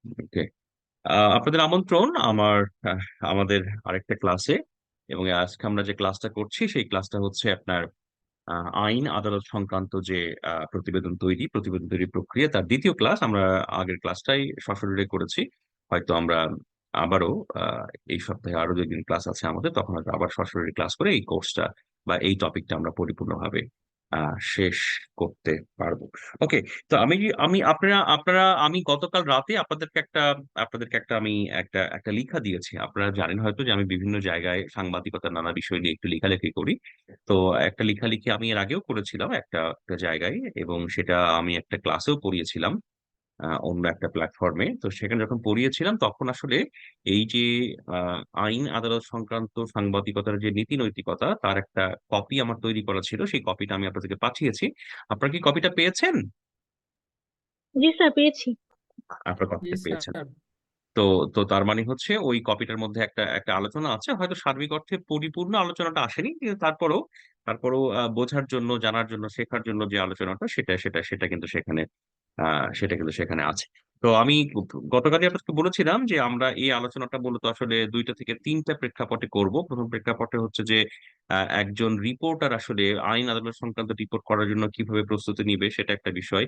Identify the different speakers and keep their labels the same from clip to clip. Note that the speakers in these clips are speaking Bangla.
Speaker 1: ওকে। আপনাদের আমন্ত্রণ আমার আহ, আমাদের আরেকটা ক্লাসে। এবং আজকে আমরা যে ক্লাসটা করছি সেই ক্লাসটা হচ্ছে আপনার আইন আদালত সংক্রান্ত যে প্রতিবেদন তৈরি প্রক্রিয়া তার দ্বিতীয় ক্লাস। আমরা আগের ক্লাসটাই সশরীরে করেছি। হয়তো আমরা আবারও আহ, এই সপ্তাহে আরো 2 দিন ক্লাস আছে আমাদের, তখন হয়তো আবার সশরীরে ক্লাস করে এই কোর্সটা বা এই টপিকটা আমরা পরিপূর্ণভাবে শেষ করতে পারবো। ওকে। তো আমি আমি আপনারা আপনারা আমি গতকাল রাতে আপনাদেরকে আমি একটা একটা লিখা দিয়েছি। আপনারা জানেন হয়তো যে আমি বিভিন্ন জায়গায় সাংবাদিকতার নানা বিষয় নিয়ে একটু লেখালেখি করি। তো একটা লেখালেখি আমি এর আগেও করেছিলাম একটা একটা জায়গায়, এবং সেটা আমি একটা ক্লাসেও পড়িয়েছিলাম অন্য একটা প্ল্যাটফর্মে। তো সেখানে যখন পড়িয়েছিলাম তখন আসলে এই যে আইন আদালত সংক্রান্ত সাংবাদিকতার যে নীতি নৈতিকতা তার একটা কপি আমার তৈরি করা ছিল, সেই কপিটা আমি আপনাদেরকে পাঠিয়েছি। আপনারা কি কপিটা পেয়েছেন?
Speaker 2: জি স্যার, পেয়েছি।
Speaker 1: আপনার
Speaker 3: জি
Speaker 1: কপিটা পেয়েছেন?
Speaker 3: স্যার।
Speaker 1: তো তো তার মানে হচ্ছে ওই কপিটার মধ্যে একটা একটা আলোচনা আছে, হয়তো সার্বিক অর্থে পরিপূর্ণ আলোচনাটা আসেনি, কিন্তু তারপরেও বোঝার জন্য, জানার জন্য, শেখার জন্য যে আলোচনাটা সেটা কিন্তু সেখানে আছে। তো আমি গতকালই আপনাকে বলেছিলাম যে আমরা এই আলোচনাটা মূলত আসলে 2টা থেকে 3টা প্রেক্ষাপটে করব। প্রথম প্রেক্ষাপটে হচ্ছে যে একজন রিপোর্টার আসলে আইন আদালত সংক্রান্ত রিপোর্ট করার জন্য কিভাবে প্রস্তুতি নিবে, সেটা একটা বিষয়।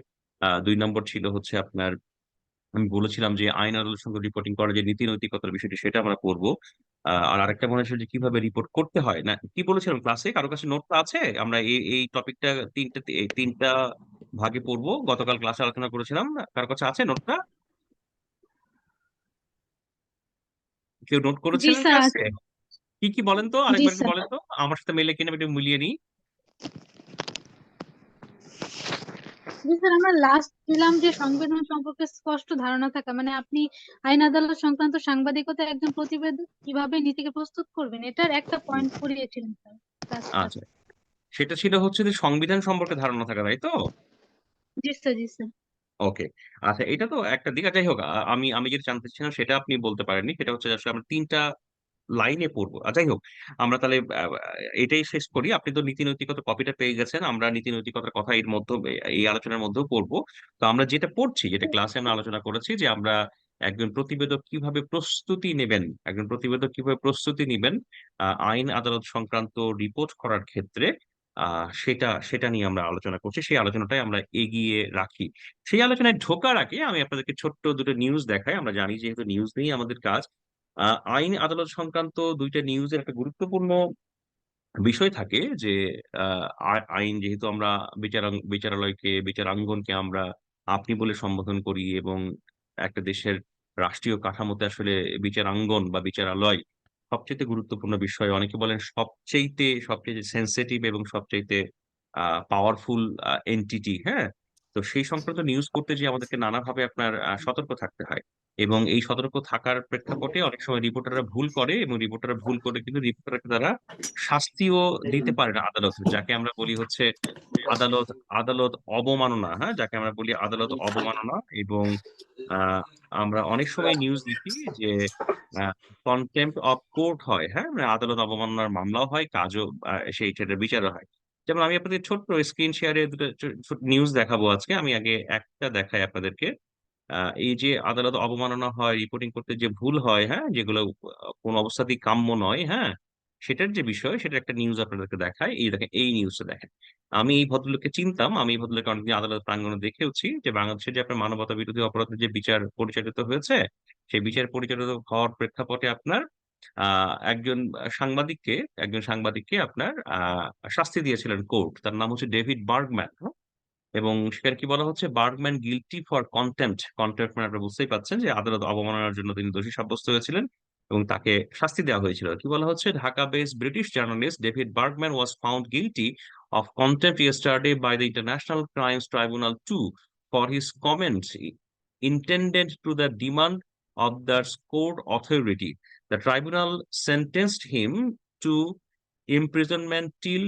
Speaker 1: 2 নম্বর ছিল হচ্ছে আপনার, আমি বলেছিলাম যে আইন আদালত সঙ্গে রিপোর্টিং করার যে নীতি নৈতিকতার বিষয়টি সেটা আমরা পড়বো। আর আরেকটা মনে হচ্ছে যে কিভাবে রিপোর্ট করতে হয় না, কি বলেছিলাম ক্লাসে? কারো কাছে নোটটা আছে? আমরা এই টপিকটা এই 3টা ভাগে পড়বো, গতকাল ক্লাসে আলোচনা করেছিলাম। কারো কাছে আছে নোটটা? কেউ নোট
Speaker 2: জি
Speaker 1: করেছিলেন
Speaker 2: স্যার,
Speaker 1: ক্লাসে?
Speaker 2: আছে।
Speaker 1: কি কি বলেন তো,
Speaker 2: জি
Speaker 1: আরেকবার একটু
Speaker 2: স্যার।
Speaker 1: বলেন তো, আমার সাথে মিলে কিনা আমি একটু মিলিয়ে নিই।
Speaker 2: জি স্যার, আমরা লাস্ট দিলাম যে সংবিধান সম্পর্কে স্পষ্ট ধারণা থাকা, মানে আপনি আইন আদালত সংক্রান্ত সাংবাদিকতা একজন প্রতিবেদক কিভাবে নীতিকে প্রস্তুত করবেন, এটার একটা পয়েন্ট পড়িয়েছিলেন স্যার
Speaker 1: আচ্ছা,
Speaker 2: লাস্ট।
Speaker 1: সেটা ছিল হচ্ছে যে সংবিধান সম্পর্কে ধারণা থাকা, তাই তো?
Speaker 2: জি স্যার, জি স্যার।
Speaker 1: ওকে। আচ্ছা, এটা তো একটা দিক। যাই হোক, আমি আমি যেটা জানতে চাচ্ছিলাম সেটা আপনি বলতে পারেননি, সেটা হচ্ছে যে আসলে আমরা 3টা লাইনে পড়বো। যাই হোক, আমরা তাহলে এটাই শেষ করি। আপনি তো নীতি নৈতিকতা কপিটা পেয়ে গেছেন, আমরা নীতি নৈতিকতার কথা এর মধ্যে এই আলোচনার মধ্যেও পড়বো। তো আমরা যেটা পড়ছি, যেটা ক্লাসে আমরা আলোচনা করেছি, যে আমরা একজন প্রতিবেদক কিভাবে প্রস্তুতি নিবেন আইন আদালত সংক্রান্ত রিপোর্ট করার ক্ষেত্রে, সেটা সেটা নিয়ে আমরা আলোচনা করছি। সেই আলোচনাটাই আমরা এগিয়ে রাখি। সেই আলোচনায় ঢোকার আগে আমি আপনাদেরকে ছোট্ট 2টো নিউজ দেখাই। আমরা জানি যেহেতু নিউজ নিয়েই আমাদের কাজ। আইন আদালত সংক্রান্ত 2টা নিউজের একটা গুরুত্বপূর্ণ বিষয় থাকে যে আইন যেহেতু আমরা বিচারাঙ্গনকে আমরা আপনি বলে সম্বোধন করি, এবং একটা দেশের রাষ্ট্রীয় কাঠামোতে আসলে বিচারাঙ্গন বা বিচারালয় সবচেয়ে গুরুত্বপূর্ণ বিষয়। অনেকে বলেন সবচেয়ে সেন্সিটিভ এবং সবচেয়ে পাওয়ারফুল এন্টিটি। হ্যাঁ। তো সেই সংক্রান্ত নিউজ করতে যে আমাদেরকে নানাভাবে আপনার সতর্ক থাকতে হয়, এবং এই সতর্ক থাকার প্রেক্ষাপটে অনেক সময় রিপোর্টাররা ভুল করে, এবং রিপোর্টাররা ভুল করে কিন্তু রিপোর্টারকে তারা শাস্তিও দিতে পারে না আদালত, যাকে আমরা বলি হচ্ছে আদালত আদালত অবমাননা। হ্যাঁ, যাকে আমরা বলি আদালত অবমাননা। এবং আহ, আমরা অনেক সময় নিউজ দেখি যে কন্টেম্প্ট অফ কোর্ট হয়। হ্যাঁ, মানে আদালত অবমাননার মামলাও হয়, কাজও সেটার বিচারও হয়। যেমন আমি আপনাদের ছোট্ট স্ক্রিন শেয়ারে 2টা নিউজ দেখাবো আজকে। আমি আগে একটা দেখাই আপনাদেরকে। এই যে আদালত অবমাননা হয়, রিপোর্টিং করতে যে ভুল হয়, হ্যাঁ, যেগুলো কোনো অবস্থাতেই কাম্য নয়, হ্যাঁ, সেটার যে বিষয়, সেটা একটা নিউজ আপনাদেরকে দেখায়। এই দেখেন, এই নিউজটা দেখেন। আমি এই ভদ্রলোককে চিনতাম, আমি এই ভদ্রলোককে অনেকদিন আদালত প্রাঙ্গণে দেখেওছি, যে বাংলাদেশে যে আপনার মানবতা বিরোধী অপরাধের যে বিচার পরিচালিত হয়েছে, সেই বিচার পরিচালিত হওয়ার প্রেক্ষাপটে আপনার একজন সাংবাদিককে আপনার শাস্তি দিয়েছিলেন কোর্ট। তার নাম হচ্ছে ডেভিড বার্গম্যান। এবং সেখানে কি বলা হচ্ছে, বার্গম্যান গিলটি ফর কন্টেম্পট মানে আপনারা বুঝতেই পাচ্ছেন যে আদালত অবমাননার জন্য তিনি দোষী সাব্যস্ত হয়েছিলেন, এবং তাকে শাস্তি দেওয়া হয়েছিল। কি বলা হচ্ছে, Dhaka based British journalist David Bergman was found guilty of contempt yesterday by the International Crimes Tribunal 2 for his comments intended to the demand of the court authority. The tribunal sentenced him to imprisonment till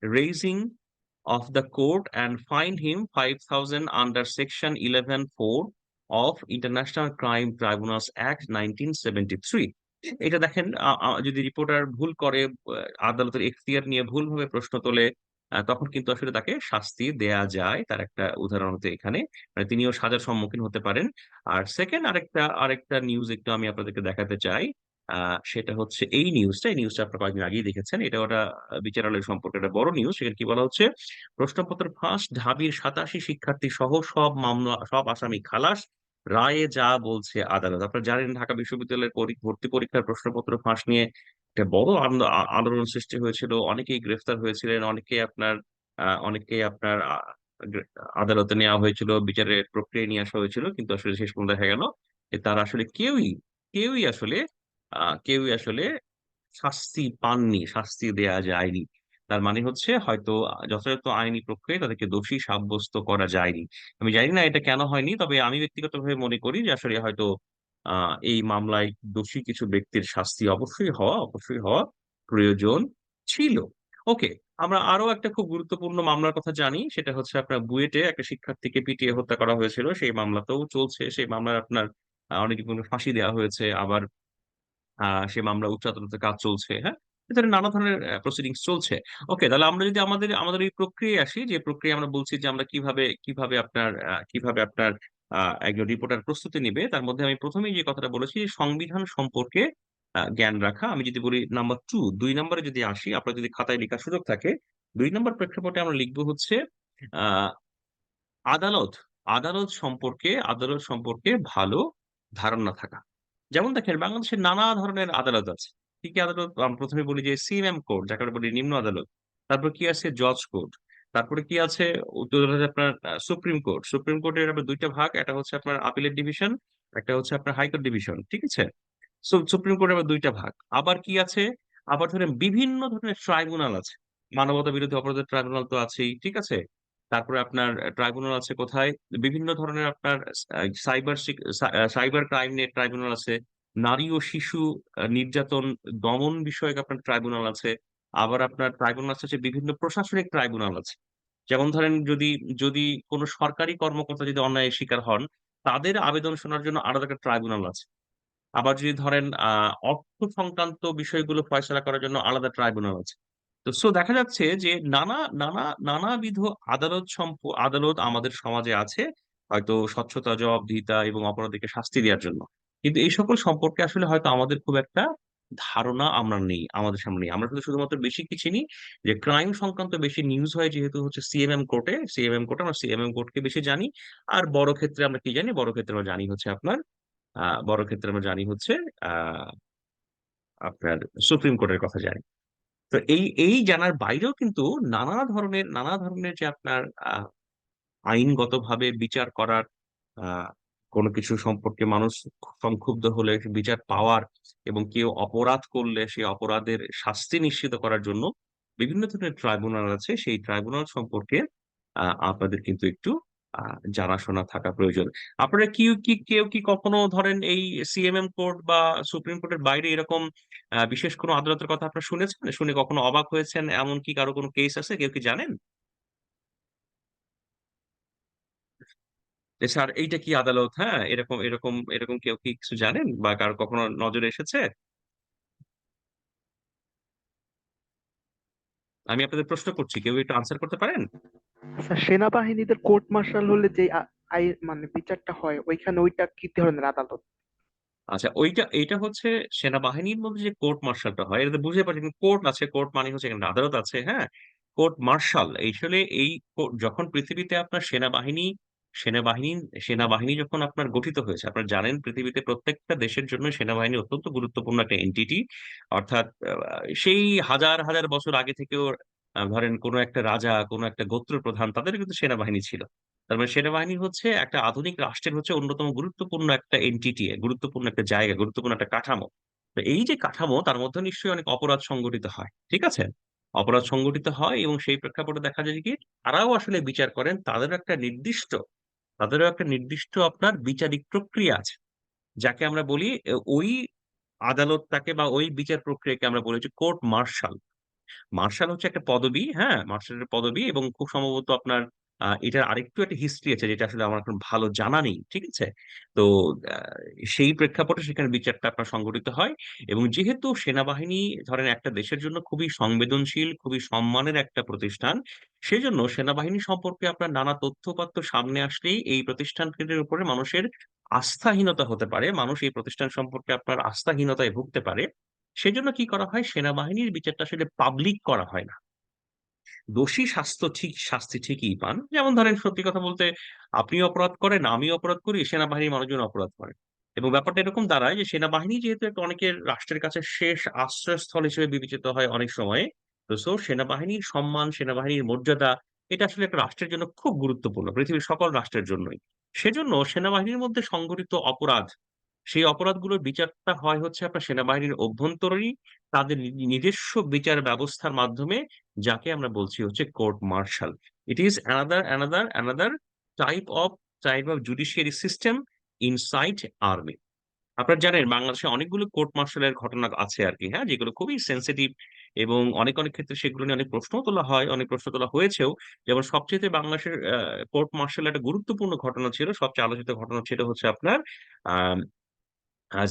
Speaker 1: raising of the court and fined him 5,000 under Section 11(4) of International Crime Tribunals Act 1973. এটা দেখেন, যদি রিপোর্টার ভুল করে, আদালতের এখতিয়ার নিয়ে ভুলভাবে প্রশ্ন তোলে, তখন কিন্তু আসলে তাকে শাস্তি দেয়া যায়। তার একটা উদাহরণ হচ্ছে এখানে। মানে তিনিও সাজার সম্মুখীন হতে পারেন। আর সেকেন্ড আরেকটা নিউজ একটু আমি আপনাদেরকে দেখাতে চাই। আ সেটা হচ্ছে এই নিউজটা আপনারা কয়েকদিন আগেই দেখেছেন। এটা ওটা বিচারালয় সম্পর্কে একটা বড় নিউজ। সেখানে কি বলা হচ্ছে? প্রশ্নপত্র ফাঁস, ঢাবির ৮৭ শিক্ষার্থী সহ সব আসামি খালাস। রায়ে যা বলছে আদালত। আপনারা জানেন ঢাকা বিশ্ববিদ্যালয়ের ভর্তি পরীক্ষার প্রশ্নপত্র ফাঁস নিয়ে একটা বড় আন্দোলন সৃষ্টি হয়েছিল। অনেকেই গ্রেফতার হয়েছিলেন। অনেকেই আপনার আদালতে নেওয়া হয়েছিল। বিচারের প্রক্রিয়ায় নিয়ে আসা হয়েছিল। কিন্তু আসলে শেষ পর্যন্ত দেখা গেল যে তারা আসলে কেউই আসলে কেউই আসলে শাস্তি পাননি, শাস্তি দেয়া যায়নি। তার মানে হচ্ছে হয়তো যথাযথ আইনি প্রক্রিয়ায় তাদেরকে দোষী সাব্যস্ত করা যায়নি। আমি জানি না এটা কেন হয়নি। তবে আমি ব্যক্তিগতভাবে মনে করি যে আসলে হয়তো এই মামলায় দোষী কিছু ব্যক্তির শাস্তি অবশ্যই হওয়া প্রয়োজন ছিল। ওকে, আমরা আরো একটা খুব গুরুত্বপূর্ণ মামলার কথা জানি। সেটা হচ্ছে আপনার বুয়েটে একটা শিক্ষার্থীকে পিটিয়ে হত্যা করা হয়েছিল। সেই মামলাতেও চলছে। সেই মামলায় আপনার অনেক ফাঁসি দেওয়া হয়েছে। আবার সে মামলা উচ্চ আদালতে কাজ চলছে, হ্যাঁ? এ ধরনের নানা ধরনের প্রসিডিংস চলছে। ওকে, তাহলে আমরা যদি আমাদের এই প্রক্রিয়ায় আসি, যে প্রক্রিয়া আমরা বলছি যে আমরা কিভাবে আপনার একজন রিপোর্টার প্রস্তুতি নিবে, তার মধ্যে আমি ১ম এই যে কথাটা বলেছি যে সংবিধান সম্পর্কে জ্ঞান রাখা। আমি যদি বলি নাম্বার ২ নাম্বারে যদি আসি, আপনার যদি খাতায় লেখার সুযোগ থাকে, ২ নাম্বার প্রেক্ষাপটে আমরা লিখব হচ্ছে আ আদালত, আদালত সম্পর্কে ভালো ধারণা থাকা। যেমন দেখেন বাংলাদেশের নানা ধরনের আদালত আছে। কি, কি আদালত? আমরা ১ম এ বলি যে সিএমএম কোর্ট, যাকে আমরা বলি নিম্ন আদালত। তারপর কি আছে? জজ কোর্ট। তারপরে কি আছে? উত্তর হচ্ছে আপনার সুপ্রিম কোর্ট। সুপ্রিম কোর্টের আবার ২ টা ভাগ। একটা হচ্ছে আপনার আপিলের ডিভিশন, একটা হচ্ছে আপনার হাইকোর্ট ডিভিশন। ঠিক আছে? সুপ্রিম কোর্টের আবার ২ টা ভাগ। আবার কি আছে? আবার ধরেন বিভিন্ন ধরনের ট্রাইব্যুনাল আছে। মানবতা বিরোধী অপরাধের ট্রাইব্যুনাল তো আছেই। ঠিক আছে? তারপরে আপনার ট্রাইব্যুনাল আছে কোথায়? বিভিন্ন ধরনের আপনার সাইবার ক্রাইম নিয়ে ট্রাইব্যুনাল আছে। নারী ও শিশু নির্যাতন দমন বিষয়ক আপনার ট্রাইব্যুনাল আছে। আবার আপনার ট্রাইব্যুনাল আছে যে বিভিন্ন প্রশাসনিক ট্রাইব্যুনাল আছে। যেমন ধরেন যদি কোন সরকারি কর্মকর্তা যদি অন্যায়ের শিকার হন, তাদের আবেদন শোনার জন্য আলাদা একটা ট্রাইব্যুনাল আছে। আবার যদি ধরেন অর্থ সংক্রান্ত বিষয়গুলো ফয়সালা করার জন্য আলাদা ট্রাইব্যুনাল আছে। তো দেখা যাচ্ছে যে নানাবিধ আদালত আমাদের সমাজে আছে। হয়তো স্বচ্ছতা, জবাবদিহিতা এবং অপরাধীকে শাস্তি দেওয়ার জন্য। কিন্তু এই সকল সম্পর্কে আসলে হয়তো আমাদের খুব একটা ধারণা আমরা নেই, আমাদের সামনে নেই। আমরা শুধুমাত্র বেশি কি চিনি যে ক্রাইম সংক্রান্ত বেশি নিউজ হয় যেহেতু হচ্ছে সিএমএম কোর্টে আমরা সিএমএম কোর্টকে বেশি জানি। আর বড় ক্ষেত্রে আমরা কি জানি? বড় ক্ষেত্রে আমরা জানি হচ্ছে আ আপনার সুপ্রিম কোর্টের কথা জানি। তো এই জানার বাইরেও কিন্তু নানা ধরনের যে আপনার আ আইনগতভাবে বিচার করার আ কোনো কিছু সম্পর্কে মানুষ সংক্ষুব্ধ হলে বিচার পাওয়ার এবং কেউ অপরাধ করলে সেই অপরাধের শাস্তি নিশ্চিত করার জন্য বিভিন্ন ধরনের ট্রাইব্যুনাল আছে। সেই ট্রাইব্যুনাল সম্পর্কে আপনাদের কিন্তু একটু আ জানাশোনা থাকা প্রয়োজন। আপনারা কেউ কি কখনো ধরেন এই সিএমএম কোর্ট বা সুপ্রিম কোর্টের বাইরে এরকম বিশেষ কোনো আদালতের কথা আপনারা শুনেছেন? শুনে কখনো অবাক হয়েছেন? এমন কি কারো কোনো কেস আছে? কেউ কি জানেন? যে স্যার এইটা কি আদালত? হ্যাঁ? এরকম কেউ কি কিছু জানেন? বা কারো কখনো নজরে এসেছে? আমি আপনাদের প্রশ্ন করছি। কেউ একটু আনসার করতে পারেন?
Speaker 3: স্যার, সেনাবাহিনীদের কোর্ট মার্শাল হলে যে মানে বিচারটা হয় ওইখানে ওইটা কি ধরনের আদালত?
Speaker 1: আচ্ছা, এইটা হচ্ছে সেনাবাহিনীর মধ্যে যে কোর্ট মার্শালটা হয়, এটা তো বুঝতে পারছেন কোর্ট আছে, কোর্ট মানে হচ্ছে এখানে আদালত আছে, হ্যাঁ? কোর্ট মার্শাল আসলে যখন পৃথিবীতে আপনার সেনাবাহিনী সেনাবাহিনী যখন আপনার গঠিত হয়েছে, আপনারা জানেন পৃথিবীতে প্রত্যেকটা দেশের জন্য সেনাবাহিনী অত্যন্ত গুরুত্বপূর্ণ একটা এন্টিটি। অর্থাৎ সেই হাজার বছর আগে থেকেও ধরেন কোন একটা রাজা, কোন একটা গোত্র প্রধান তাদের কিন্তু সেনাবাহিনী ছিল। তার মানে সেনাবাহিনী হচ্ছে একটা আধুনিক রাষ্ট্রের হচ্ছে অন্যতম গুরুত্বপূর্ণ একটা এন্টিটি, গুরুত্বপূর্ণ একটা জায়গা, গুরুত্বপূর্ণ একটা কাঠামো। তো এই যে কাঠামো তার মধ্যে নিশ্চয়ই অনেক অপরাধ সংঘটিত হয়। ঠিক আছে? অপরাধ সংঘটিত হয় এবং সেই প্রেক্ষাপটে দেখা যায় কি তারাও আসলে বিচার করেন। তাদেরও একটা নির্দিষ্ট আপনার বিচারিক প্রক্রিয়া আছে। যাকে আমরা বলি ওই আদালতটাকে বা ওই বিচার প্রক্রিয়াকে আমরা বলি যে কোর্ট মার্শাল। মার্শাল হচ্ছে একটা পদবি, হ্যাঁ? মার্শালের পদবি এবং খুব সম্ভবত আপনার এটার আরেকটু একটা হিস্ট্রি আছে যেটা আসলে আমার এখন ভালো জানা নেই, ঠিক আছে? তো আহ, সেই প্রেক্ষাপটে সেখানে বিচারটা আপনার সংঘটিত হয়। এবং যেহেতু সেনাবাহিনী ধরেন একটা দেশের জন্য খুবই সংবেদনশীল, খুবই সম্মানের একটা প্রতিষ্ঠান, সেজন্য সেনাবাহিনী সম্পর্কে আপনার নানা তথ্যপাত্র সামনে আসলেই এই প্রতিষ্ঠানটির উপরে মানুষের আস্থাহীনতা হতে পারে, মানুষ এই প্রতিষ্ঠান সম্পর্কে আপনার আস্থাহীনতায় ভুগতে পারে। সেজন্য কি করা হয়, সেনাবাহিনীর বিচারটা আসলে পাবলিক করা হয় না। দোষী শাস্তি ঠিকই পান। যেমন ধরেন, সত্যি কথা বলতে, আপনি অপরাধ করেন, আমি অপরাধ করি, সেনাবাহিনীর মানুষজন অপরাধ করে, এবং ব্যাপারটা এরকম দাঁড়ায় যে সেনাবাহিনী যেহেতু একটা অনেকের রাষ্ট্রের কাছে শেষ আশ্রয়স্থল হিসেবে বিবেচিত হয় অনেক সময়। তো সেনাবাহিনীর সম্মান, সেনাবাহিনীর মর্যাদা, এটা আসলে একটা রাষ্ট্রের জন্য খুব গুরুত্বপূর্ণ, পৃথিবীর সকল রাষ্ট্রের জন্যই। সেজন্য সেনাবাহিনীর মধ্যে সংঘটিত অপরাধ, সেই অপরাধগুলোর বিচারটা হয় হচ্ছে আপনার সেনাবাহিনীর অভ্যন্তরীণ, তাদের নিজস্ব বিচার ব্যবস্থার মাধ্যমে, যাকে আমরা বলছি হচ্ছে court martial. It is another type of judiciary system inside army. আপনারা জানেন বাংলাদেশে অনেকগুলো কোর্ট মার্শালের ঘটনা আছে আর কি, হ্যাঁ, যেগুলো খুবই সেন্সিটিভ, এবং অনেক অনেক ক্ষেত্রে সেগুলো নিয়ে অনেক প্রশ্ন তোলা হয়, অনেক প্রশ্ন তোলা হয়েছেও। যেমন সবচেয়ে বাংলাদেশের কোর্ট মার্শাল একটা গুরুত্বপূর্ণ ঘটনা ছিল, সবচেয়ে আলোচিত ঘটনা ছিল হচ্ছে আপনার আহ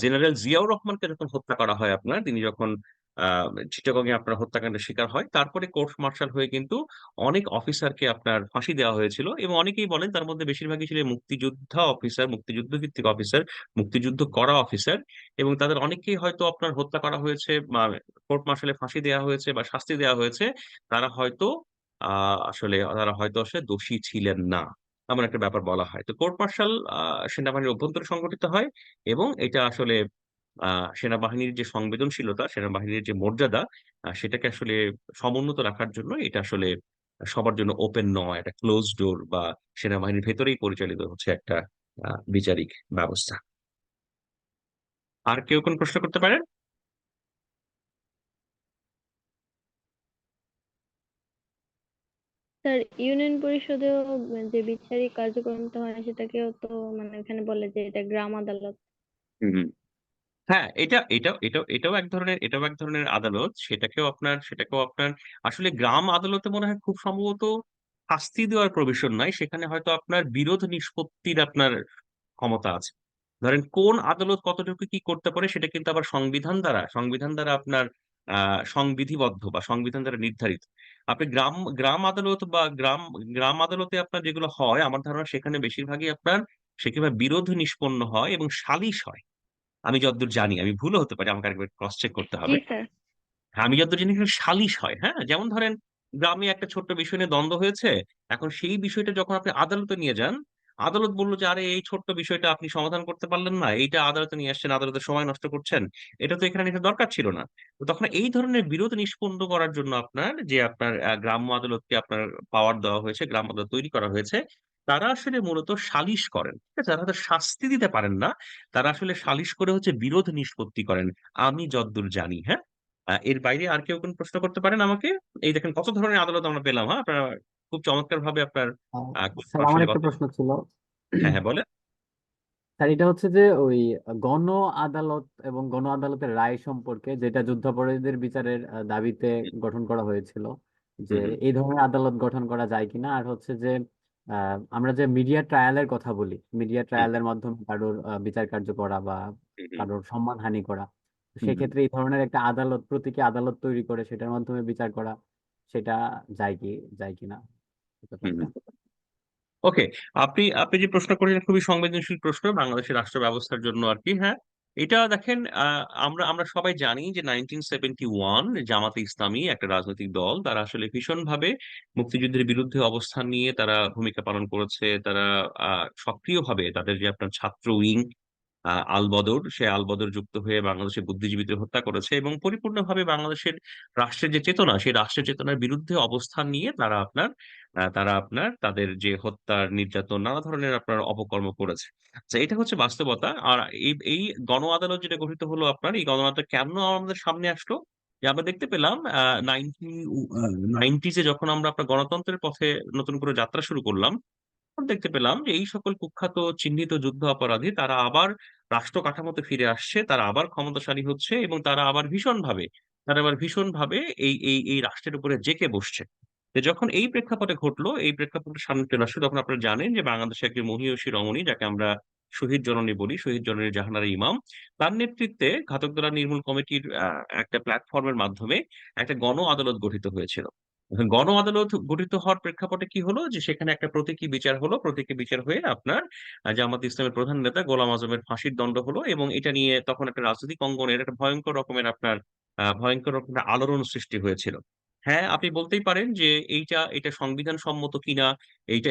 Speaker 1: জেনারেল জিয়াউর রহমানকে যখন হত্যা করা হয় আপনার, তিনি যখন আহ চিটাগং এ আপনার হত্যাকাণ্ডের শিকার হয়, তারপরে কোর্ট মার্শাল হয়ে কিন্তু অনেক অফিসারকে আপনার ফাঁসি দেওয়া হয়েছিল। এবং অনেকেই বলেন তার মধ্যে বেশিরভাগই ছিলেন মুক্তিযোদ্ধা অফিসার, মুক্তিযুদ্ধ ভিত্তিক অফিসার, মুক্তিযুদ্ধ করা অফিসার। এবং তাদের অনেকেই হয়তো আপনার হত্যা করা হয়েছে, বা কোর্ট মার্শালে ফাঁসি দেওয়া হয়েছে বা শাস্তি দেওয়া হয়েছে, তারা হয়তো আসলে দোষী ছিলেন না, এমন একটা ব্যাপার বলা হয়। তো কোর্ট মার্শাল সেনাবাহিনীর অভ্যন্তরে সংগঠিত হয়, এবং এটা আসলে সেনাবাহিনীর যে সংবেদনশীলতা, সেনাবাহিনীর যে মর্যাদা, সেটাকে আসলে সমুন্নত রাখার জন্য এটা আসলে সবার জন্য ওপেন নয়, একটা ক্লোজ ডোর, বা সেনাবাহিনীর ভেতরেই পরিচালিত হচ্ছে একটা বিচারিক ব্যবস্থা। আর কেউ কোন প্রশ্ন করতে পারেন?
Speaker 4: স্যার, ইউনিয়ন পরিষদেও যে বিচারিক কার্যক্রমটা হয় সেটাকেও তো মানে এখানে বলে যে এটা গ্রাম আদালত।
Speaker 1: হুম। হ্যাঁ, এটাও এক ধরনের আদালত। সেটাকেও আপনার আসলে গ্রাম আদালতে মনে হয় খুব সম্ভবত শাস্তি দেওয়ার প্রভিশন নাই, সেখানে হয়তো আপনার বিরোধ নিষ্পত্তির আপনার ক্ষমতা আছে। ধরেন কোন আদালত কতটুকু কি করতে পারে, সেটা কিন্তু আবার সংবিধান দ্বারা আপনার সংবিধিবদ্ধ, বা সংবিধান দ্বারা নির্ধারিত। আপনি গ্রাম গ্রাম আদালত বা গ্রাম আদালতে আপনার যেগুলো হয়, আমার ধারণা সেখানে বেশিরভাগই আপনার সেখানে বিরোধ নিষ্পন্ন হয় এবং সালিশ হয়। আমি যতদূর জানি, আমি ভুলও হতে পারি, আমাকে আরেকবার ক্রস চেক করতে
Speaker 4: জি
Speaker 1: হবে।
Speaker 4: স্যার।
Speaker 1: হ্যাঁ, আমি যতদূর জানি এখানে সালিশ হয়। হ্যাঁ, যেমন ধরেন গ্রামে একটা ছোট্ট বিষয় নিয়ে দ্বন্দ্ব হয়েছে, এখন সেই বিষয়টা যখন আপনি আদালতে নিয়ে যান, আদালত বললো যে আরে এই ছোট্ট বিষয়টা আপনি সমাধান করতে পারলেন না, এইটা আদালতে নিয়ে আসছেন, আদালতের সময় নষ্ট করছেন, এটা তো এখানে নিতে দরকার ছিল না। তো তখন এই ধরনের বিরোধ নিষ্পন্ন করার জন্য আপনার গ্রাম্য আদালতকে আপনার পাওয়ার দেওয়া হয়েছে, গ্রাম আদালত তৈরি করা হয়েছে। তারা আসলে মূলত সালিশ করেন, ঠিক আছে? তারা হয়তো শাস্তি দিতে পারেন না, তারা আসলে সালিশ করে হচ্ছে বিরোধ নিষ্পত্তি করেন, আমি যতদূর জানি। হ্যাঁ, এর বাইরে আর কেউ কোন প্রশ্ন করতে পারেন আমাকে? এই দেখেন কত ধরনের আদালত আমরা পেলাম। হ্যাঁ, আপনারা খুব চমৎকার ভাবে আপনার
Speaker 5: আহ, স্যার, আমার
Speaker 1: আসলে
Speaker 5: একটা
Speaker 1: কথা।
Speaker 5: প্রশ্ন ছিল।
Speaker 1: হ্যাঁ, হ্যাঁ, বলে।
Speaker 5: স্যার, এটা হচ্ছে যে ওই গণ আদালত এবং গণ আদালতের রায় সম্পর্কে, যেটা যুদ্ধাপরাধীদের বিচারের দাবিতে গঠন করা হয়েছিল, যে
Speaker 1: হুম, হুম,
Speaker 5: এই ধরনের আদালত গঠন করা যায় কিনা। আর হচ্ছে যে আমরা যে মিডিয়া ট্রায়ালের কথা বলি, মিডিয়া
Speaker 1: হুম,
Speaker 5: ট্রায়ালের মাধ্যমে কারোর বিচার কার্য করা বা
Speaker 1: হুম,
Speaker 5: কারোর সম্মানহানি করা, তো
Speaker 1: হুম, হুম,
Speaker 5: সেক্ষেত্রে এই ধরনের একটা আদালত, প্রতীকী আদালত তৈরি করে সেটার মাধ্যমে বিচার করা, সেটা যায় কিনা এই
Speaker 1: হুম,
Speaker 5: ব্যাপারটা।
Speaker 1: হুম। ওকে, আপনি আপনি যে প্রশ্ন করেছেন খুবই সংবেদনশীল প্রশ্ন বাংলাদেশের রাষ্ট্র ব্যবস্থার জন্য আর কি। হ্যাঁ, এটা দেখেন, আমরা আমরা সবাই জানি যে 1971 জামাতে ইসলামী একটা রাজনৈতিক দল, তারা আসলে ভীষণভাবে মুক্তিযুদ্ধের বিরুদ্ধে অবস্থান নিয়ে তারা ভূমিকা পালন করেছে। তারা সক্রিয়ভাবে তাদের যে আপনার ছাত্র উইং আলবদর, সে আলবদর যুক্ত হয়ে বাংলাদেশের বুদ্ধিজীবীদের হত্যা করেছে, এবং পরিপূর্ণভাবে বাংলাদেশের রাষ্ট্রের যে চেতনা, সেই রাষ্ট্রের চেতনার বিরুদ্ধে অবস্থান নিয়ে তারা আপনার তাদের যে হত্যার, নির্যাতন, নানা ধরনের আপনার অপকর্ম করেছে। আচ্ছা, এটা হচ্ছে বাস্তবতা। আর এই এই গণ আদালত যেটা গঠিত হলো আপনার, এই গণ আদালত কেন আমাদের সামনে আসলো, যে আমরা দেখতে পেলাম নাইনটিজে যখন আমরা আপনার গণতন্ত্রের পথে নতুন করে যাত্রা শুরু করলাম, তখন দেখতে পেলাম যে এই সকল কুখ্যাত চিহ্নিত যুদ্ধ অপরাধী তারা আবার রাষ্ট্র কাঠামোতে ফিরে আসছে, তারা আবার ক্ষমতাশালী হচ্ছে, এবং তারা আবার ভীষণভাবে এই রাষ্ট্রের উপরে জেঁকে বসছে। তো যখন এই প্রেক্ষাপটে ঘটলো, এই প্রেক্ষাপটের সামনে চলে আসলো, তখন আপনারা জানেন যে বাংলাদেশে একটি মহিয়সী রমণী, যাকে আমরা শহীদ জননী বলি, শহীদ জননী জাহানারা ইমাম, তার নেতৃত্বে ঘাতক-দ্বারা নির্মূল কমিটির একটা প্ল্যাটফর্মের মাধ্যমে একটা গণ আদালত গঠিত হয়েছিল। এখন গণ আদালত গঠিত হওয়ার প্রেক্ষাপটে কি হলো, যে সেখানে একটা প্রতীকী বিচার হলো। প্রতীকী বিচার হয়ে আপনার জামাত ইসলামের প্রধান নেতা গোলাম আজমের ফাঁসির দণ্ড হলো, এবং এটা নিয়ে তখন একটা রাজনৈতিক অঙ্গনের একটা ভয়ঙ্কর রকমের আলোড়ন সৃষ্টি হয়েছিল। হ্যাঁ, আপনি বলতেই পারেন যে এটা সংবিধান সম্মত কিনা,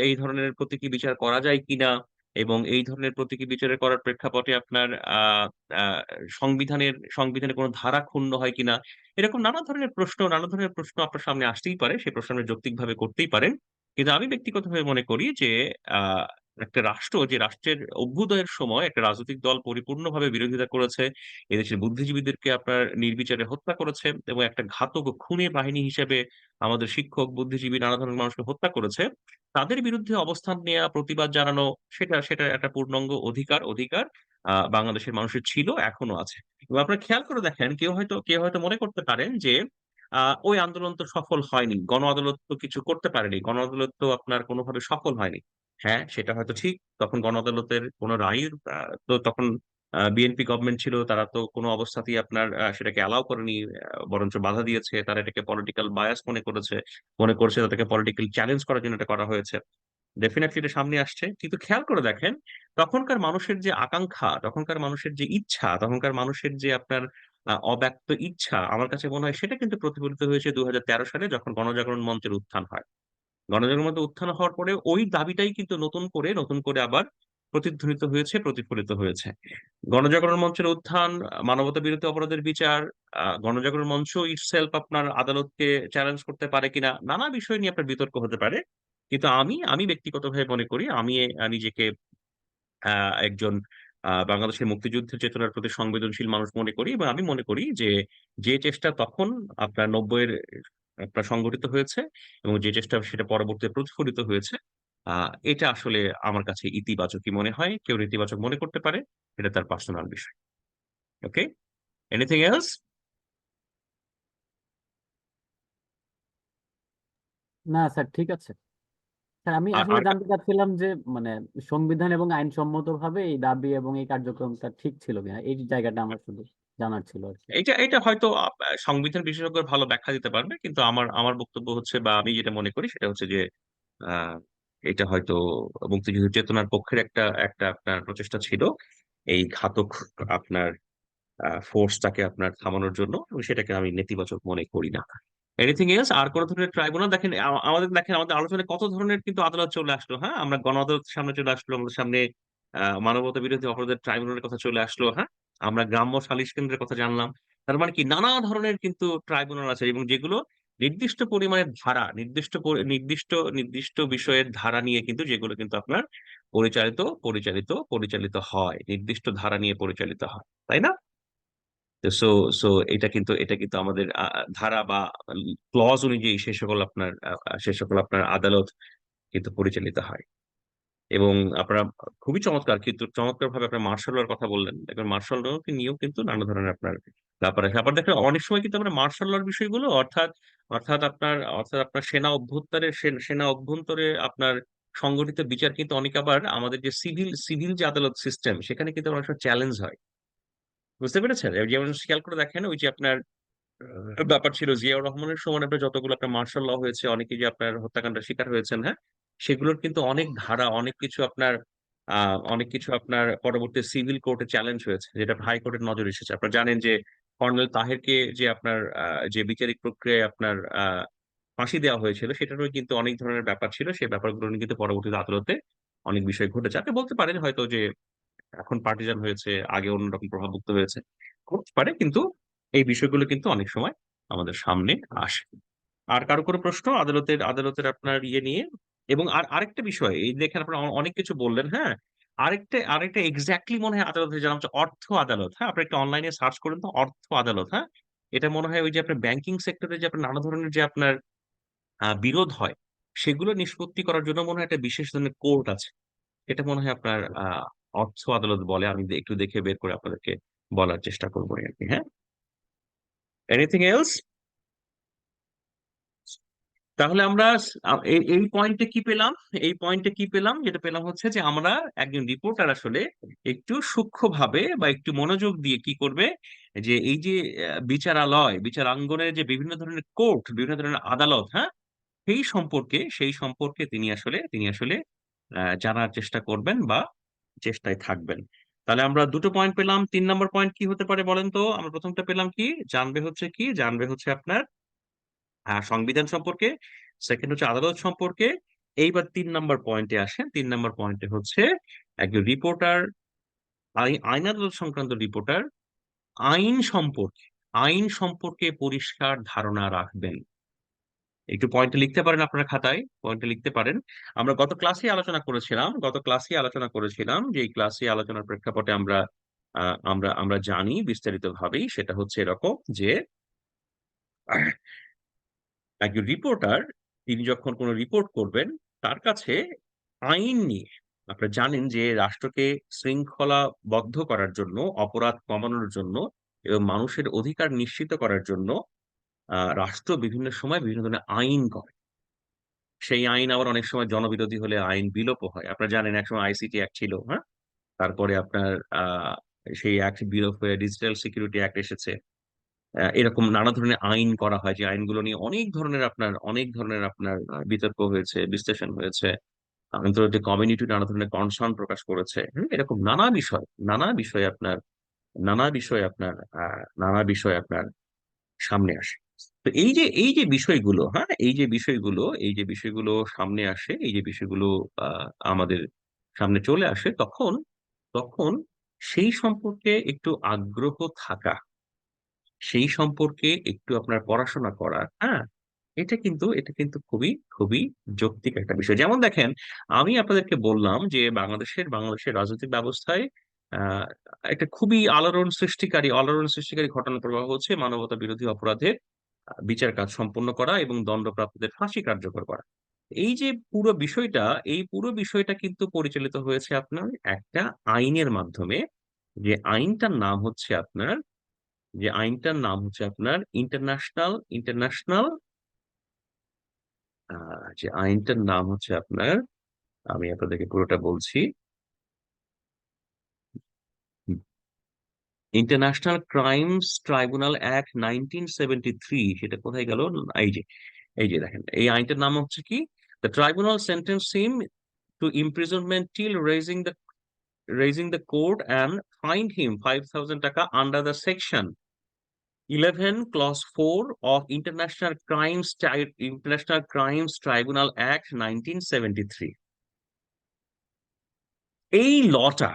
Speaker 1: এই ধরনের প্রতীকী বিচার করা যায় কিনা, এবং এই ধরনের প্রতীকী বিচারের করার প্রেক্ষাপটে আপনার আহ আহ সংবিধানের কোনো ধারা ক্ষুণ্ণ হয় কিনা, এরকম নানা ধরনের প্রশ্ন আপনার সামনে আসতেই পারে। সেই প্রশ্ন আপনি যৌক্তিকভাবে করতেই পারেন। কিন্তু আমি ব্যক্তিগতভাবে মনে করি যে আহ একটা রাষ্ট্র, যে রাষ্ট্রের অভ্যুদয়ের সময় একটা রাজনৈতিক দল পরিপূর্ণভাবে বিরোধিতা করেছে, এদেশের বুদ্ধিজীবীদেরকে আপনার নির্বিচারে হত্যা করেছে, এবং একটা ঘাতক ও খুনি বাহিনী হিসেবে আমাদের শিক্ষক, বুদ্ধিজীবী, নানা ধরনের মানুষকে হত্যা করেছে, তাদের বিরুদ্ধে অবস্থান নেওয়া, প্রতিবাদ জানানো, সেটা সেটা একটা পূর্ণাঙ্গ অধিকার বাংলাদেশের মানুষের ছিল, এখনো আছে। এবং আপনারা খেয়াল করে দেখেন, কেউ হয়তো মনে করতে পারেন যে ওই আন্দোলন তো সফল হয়নি, গণ আদালত তো কিছু করতে পারেনি, গণ আদালত তো আপনার কোনোভাবে সফল হয়নি। হ্যাঁ, সেটা হয়তো ঠিক। তখন গণ আদালতের কোনো রায়ের তো তখন বিএনপি গভর্নমেন্ট ছিল, তারা তো কোনো অবস্থাতেই আপনার সেটাকে অ্যালাউ করেনি, বরঞ্চ বাধা দিয়েছে। তারা এটাকে পলিটিক্যাল বায়াস মনে করছে তাদেরকে পলিটিক্যাল চ্যালেঞ্জ করার জন্য এটা করা হয়েছে। ডেফিনেটলি এটা সামনে আসছে, কিন্তু খেয়াল করে দেখেন, তখনকার মানুষের যে আকাঙ্ক্ষা, তখনকার মানুষের যে ইচ্ছা, তখনকার মানুষের যে আপনার অব্যক্ত ইচ্ছা, আমার কাছে মনে হয় সেটা কিন্তু প্রতিফলিত হয়েছে 2013 সালে, যখন গণজাগরণ মঞ্চের উত্থান হয়। গণজাগরণ মঞ্চের উত্থান হওয়ার পরে ওই দাবিটাই কিন্তু নতুন করে আবার প্রতিধ্বনিত হয়েছে, প্রতিফলিত হয়েছে। গণজাগরণ মঞ্চের উত্থান, মানবতা বিরোধী অপরাধের বিচার, গণজাগরণ মঞ্চ ইটসেলফ আপনার আদালতকে চ্যালেঞ্জ করতে পারে কিনা, নানা বিষয় নিয়ে আপনার বিতর্ক হতে পারে। কিন্তু আমি ব্যক্তিগতভাবে মনে করি, আমি নিজেকে একজন বাংলাদেশের মুক্তিযুদ্ধের চেতনার প্রতি সংবেদনশীল মানুষ মনে করি, এবং আমি মনে করি যে যে চেষ্টা তখন আপনার 90-এর আপনার সংগঠিত হয়েছে, এবং যে চেষ্টা সেটা পরবর্তীতে প্রতিফলিত হয়েছে, এটা আসলে আমার কাছে ইতিবাচকই মনে হয়। কেউ নেতিবাচক মনে করতে পারে, এটা তার পার্সোনাল বিষয়। ওকে, এনিথিং এলস?
Speaker 5: না স্যার, ঠিক আছে স্যার। আমি
Speaker 1: আর
Speaker 5: আসলে
Speaker 1: আর
Speaker 5: জানতে চাচ্ছিলাম যে মানে সংবিধান এবং আইনসম্মত ভাবে এই দাবি এবং এই কার্যক্রমটা ঠিক ছিল কিনা, এই জায়গাটা আমার শুধু জানার ছিল আর কি।
Speaker 1: এটা হয়তো সংবিধান বিশেষজ্ঞ ভালো ব্যাখ্যা দিতে পারবে, কিন্তু আমার আমার বক্তব্য হচ্ছে, বা আমি যেটা মনে করি সেটা হচ্ছে যে আহ এটা হয়তো মুক্তিযুদ্ধ চেতনার পক্ষের একটা একটা আপনার প্রচেষ্টা ছিল এই ঘাতক আপনার ফোর্সটাকে আপনার থামানোর জন্য, এবং সেটাকে আমি নেতিবাচক মনে করি না। Anything else? আর কোন ধরনের ট্রাইব্যুনাল দেখেন, আমাদের আলোচনায় কত ধরনের কিন্তু আদালত চলে আসলো। হ্যাঁ, আমরা গণ আদালতের সামনে চলে আসলো, আমাদের সামনে মানবতা বিরোধী অপরাধের ট্রাইব্যুনালের কথা চলে আসলো। হ্যাঁ, আমরা গ্রাম্য সালিশ কেন্দ্রের কথা জানলাম। তার মানে কি, নানা ধরনের কিন্তু ট্রাইব্যুনাল আছে, এবং যেগুলো নির্দিষ্ট পরিমাণের ধারা, নির্দিষ্ট বিষয়ের ধারা নিয়ে কিন্তু, যেগুলো কিন্তু আপনার পরিচালিত হয়, নির্দিষ্ট ধারা নিয়ে পরিচালিত হয়, তাই না? সো সো এটা কিন্তু আমাদের ধারা বা ক্লজ অনুযায়ী সে সকল আপনার আদালত কিন্তু পরিচালিত হয়। এবং আপনারা খুবই চমৎকার ভাবে আপনার মার্শাল লর কথা বললেন। দেখবেন মার্শাল ল নিয়েও কিন্তু নানা ধরনের আপনার ব্যাপার আছে। আবার দেখেন, অনেক সময় কিন্তু আমরা মার্শাল লর বিষয়গুলো, অর্থাৎ আপনার সেনা অভ্যন্তরে আপনার সংগঠিত বিচার, কিন্তু অনেক আবার আমাদের যে সিভিল যে আদালত সিস্টেম, সেখানে কিন্তু অনেক সময় চ্যালেঞ্জ হয়। বুঝতে পেরেছেন? যেমন খেয়াল করে দেখেন, ওই যে আপনার ব্যাপার ছিল জিয়াউর রহমানের সময়, আপনার যতগুলো আপনার মার্শাল ল হয়েছে, অনেকে যে আপনার হত্যাকাণ্ডের শিকার হয়েছেন, হ্যাঁ, সেগুলোর কিন্তু অনেক ধারা, অনেক কিছু আপনার পরবর্তী সিভিল কোর্টে চ্যালেঞ্জ হয়েছে, যেটা হাইকোর্টের নজরে এসেছে। আপনারা জানেন যে কর্নেল তাহেরকে যে আপনার যে বিচারিক প্রক্রিয়ায় আপনার ফাঁসি দেওয়া হয়েছিল, সেটারও কিন্তু অনেক ধরনের ব্যাপার ছিল। সেই ব্যাপারগুলো নিয়ে কিন্তু পরবর্তীতে আদালতে অনেক বিষয় ঘটেছে। আপনি বলতে পারেন হয়তো যে এখন পার্টিজান হয়েছে, আগে অন্যরকম প্রভাবমুক্ত হয়েছে, করতে পারে, কিন্তু এই বিষয়গুলো কিন্তু অনেক সময় আমাদের সামনে আসে। আর কারো কোনো প্রশ্ন আদালতের আপনার ইয়ে নিয়ে? এবং আরেকটা বিষয়, এই দেখেন আপনারা অনেক কিছু বললেন। হ্যাঁ, আরেকটা এক্স্যাক্টলি মনে হয় আদালত, যেটা হচ্ছে অর্থ আদালত। হ্যাঁ, আপনি একটা অনলাইনে সার্চ করেন তো, অর্থ আদালত। হ্যাঁ, এটা মনে হয় ওই যে আপনার ব্যাংকিং সেক্টরে যে আপনার নানা ধরনের যে আপনার বিরোধ হয়, সেগুলো নিষ্পত্তি করার জন্য মনে হয় একটা বিশেষ ধরনের কোর্ট আছে। এটা মনে হয় আপনার অর্থ আদালত বলে। আমি একটু দেখে বের করে আপনাদেরকে বলার চেষ্টা করবো আর কি। হ্যাঁ, এনিথিং এলস? তাহলে আমরা এই পয়েন্টে কি পেলাম? এই পয়েন্টে কি পেলাম? যেটা পেলাম হচ্ছে যে আমরা একজন রিপোর্টার আসলে একটু সূক্ষ্মভাবে বা একটু মনোযোগ দিয়ে কি করবে, যে এই যে বিচারালয় বিচারাঙ্গনের যে বিভিন্ন ধরনের কোর্ট, বিভিন্ন ধরনের আদালত, হ্যাঁ, সেই সম্পর্কে তিনি আসলে জানার চেষ্টা করবেন বা চেষ্টায় থাকবেন। তাহলে আমরা দুটো পয়েন্ট পেলাম। 3 নম্বর পয়েন্ট কি হতে পারে বলেন তো? আমরা প্রথমটা পেলাম কি, জানবে হচ্ছে আপনার সংবিধান সম্পর্কে, সেকেন্ড হচ্ছে আদালত সম্পর্কে। এইবার 3 নম্বর পয়েন্টে আসেন। 3 নম্বর পয়েন্টে হচ্ছে একজন রিপোর্টার, আইন আদালত সংক্রান্ত রিপোর্টার আইন সম্পর্কে আইন সম্পর্কে পরিষ্কার ধারণা রাখবেন। একটু পয়েন্টে লিখতে পারেন, আপনার খাতায় পয়েন্টে লিখতে পারেন। আমরা গত ক্লাসে আলোচনা করেছিলাম যে এই ক্লাসে আলোচনার প্রেক্ষাপটে আমরা জানি বিস্তারিত ভাবেই, সেটা হচ্ছে এরকম যে একজন রিপোর্টার তিনি যখন কোনো রিপোর্ট করবেন, তার কাছে আইন নিয়ে, আপনারা জানেন যে রাষ্ট্রকে শৃঙ্খলাবদ্ধ করার জন্য, অপরাধ কমানোর জন্য এবং মানুষের অধিকার নিশ্চিত করার জন্য রাষ্ট্র বিভিন্ন সময় বিভিন্ন ধরনের আইন করে। সেই আইন আবার অনেক সময় জনবিরোধী হলে আইন বিলোপও হয়। আপনারা জানেন একসময় আইসিটি অ্যাক্ট ছিল, হ্যাঁ, তারপরে আপনার সেই অ্যাক্ট বিলোপ হয়ে ডিজিটাল সিকিউরিটি অ্যাক্ট এসেছে। এরকম নানা ধরনের আইন করা হয়, যে আইনগুলো নিয়ে অনেক ধরনের আপনার বিতর্ক হয়েছে, বিশ্লেষণ হয়েছে। আন্তর্জাতিক কমিউনিটি নানা ধরনের কনসার্ন প্রকাশ করেছে। এরকম নানা বিষয় আপনার সামনে আসে। তো এই যে বিষয়গুলো, হ্যাঁ, এই যে বিষয়গুলো সামনে আসে, এই যে বিষয়গুলো আমাদের সামনে চলে আসে, তখন তখন সেই সম্পর্কে একটু আগ্রহ থাকা, সেই সম্পর্কে একটু আপনার পড়াশোনা করা, হ্যাঁ, এটা কিন্তু খুবই খুবই যৌক্তিক একটা বিষয়। যেমন দেখেন, আমি আপনাদেরকে বললাম যে বাংলাদেশের রাজনৈতিক ব্যবস্থায় আহ একটা খুবই আলোড়ন সৃষ্টিকারী ঘটনা প্রবাহ হচ্ছে মানবতা বিরোধী অপরাধের বিচার কাজ সম্পন্ন করা এবং দণ্ডপ্রাপ্তদের ফাঁসি কার্যকর করা। এই যে পুরো বিষয়টা কিন্তু পরিচালিত হয়েছে আপনার একটা আইনের মাধ্যমে, যে আইনটার নাম হচ্ছে আপনার ইন্টারন্যাশনাল যে আইনটার নাম হচ্ছে আপনার, আমি আপনাদেরকে পুরোটা বলছি, ইন্টারন্যাশনাল ক্রাইমস ট্রাইব্যুনাল অ্যাক্ট 1973। সেটা কোথায় গেল? এই যে দেখেন, এই আইনটার নাম হচ্ছে কি, the tribunal sentence him to imprisonment till raising the court and find him 5,000 টাকা under the section 11 clause 4 of International Crimes Tribunal Act 1973। এই লটা